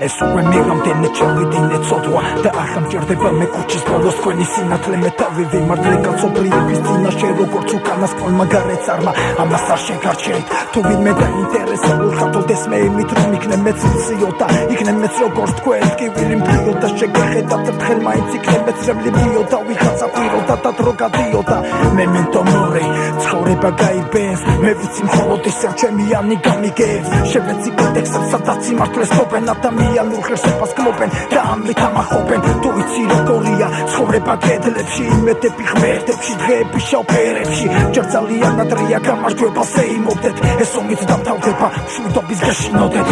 ეს უკვე მეგამდენე ჩავიდინე ცოდვა და ახლა მჭირდება მე კუჩის ბოლოს თქვენი სინათლე მე თავი ვიმართლე კაცობრიობის წინაშე როგორც უკანასკნელმა გარეცარმა ამას არ შეგარჩენთ თუ ვინმე დაინტერესებულ ხათოდეს მე იმით რომ იქნებ მეც მციოდა იქნებ მეც როგორც თქვენ ტკივილი მდიოდა შეგეხედათ თხელ მაინც იქნებ მეც რემლიბიოდა ვიღაცა პიროდა და დრო გადიოდა მემენტო მორი ცხოვრება გაიბენს მე ვიცი მხოლოდ ისევ ჩემიანი გამიგებს შევეცი კოდექსებს სადაც სიმართლეს ყოფენ ადამიანურ ღირსებას გმობენ და ამით ამახობენ თუ იცი როგორია ცხოვრება კედლებში იმედები ღმერთებში დღეები შავფერებში ჯერ ძალიან ადრეა გამარჯვებას ეიმობდეთ ეს ომიც დამთავრდება მშვიდობის გაშინოდეთ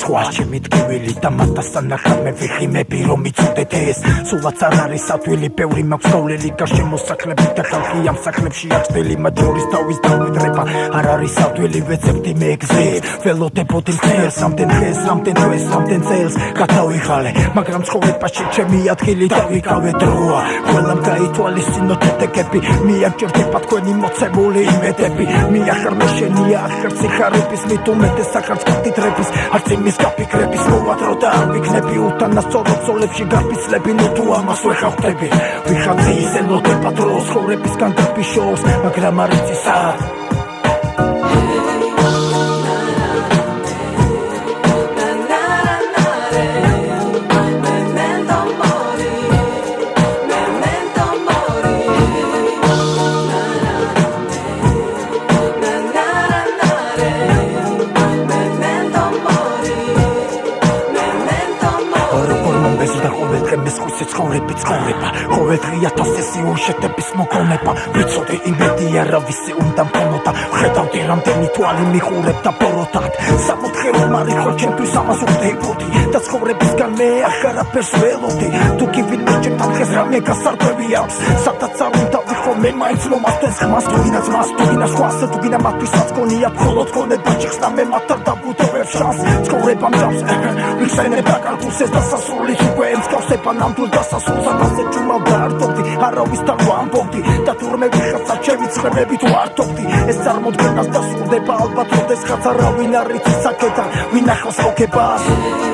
Სხვაშემი ტკივილი და მათასთან ახლა მე ვიღიმები რომ იცოდეთ ეს სულაც არ არის სათვილი ბევრი მაქვს გავლილი გარშემოსახლები და ხალხი ამ სახლებში აღწევილი მათ შორის თავის დამკვიდრება არ არის სათვილი ვეცებდი მე გზებს ველოდებოდი მღერს რამდენ დღეს რამდენ თვეს რამდენ წელს გადავიღალე მაგრამ ცხოვრებაში ჩემი ადგილი დავიკავე დროა ყველამ გაითვალისწინო შედეგები მიაგჭირდება თქვენი მოცემული იმედები მიახარნე შენია ახერც სიხარების მით უმეტეს ახარც გაფიქრების არც იმის გაფიქრების მოვადრო და არ ვიქნები უთანასწორო ცოლებში გაფიცლები ნუ თუ ამას ვერ ხავხდები ვიხაცი იზელოდება დროს ცხოვრებისგან გაფიშოს მაგრამ არ იცი სად ცხოვრება ყოველ დღე ათასი უშეტების მოგონება ვიცოდი იმედი არავისი უნდა მქონოდა ხედავდი რამდენი თვალი მიხურებდა ბოროტად სამოთხეო მარიხო ჩემთვის ამას ვხდებოდი და ცხოვრებისგან მე აღარაფერს ველოდი თუ კი ვინმე ჩემთან დღეს რამე გასარკვევი აქვს სადაც არ უნდა ვიხო მე მაინც მომასწრეს ხმას თუ ვინაც მას თუ ვინაც ხვას თუ ვინა მათთვისაც გონია მხოლოდ გონება ჭიხს და მე მათ არ დავუდევებ შანს ცხოვრება მძავს ვიხსენებ აკარგულს ეს დასასრულის უკვე ემსგავსება ნამდვილ დასასრულს ასე ჩუმავდა არტობდი არავისთან ვამბობდი და თურმე ვიხაცა ჩემი ცხრებები თუ არტობდი ეს წარმოდგენას დასრულდება ალბათ როდესღაც არავინ არ იცის აქედან ვინ ახლავს მოგებას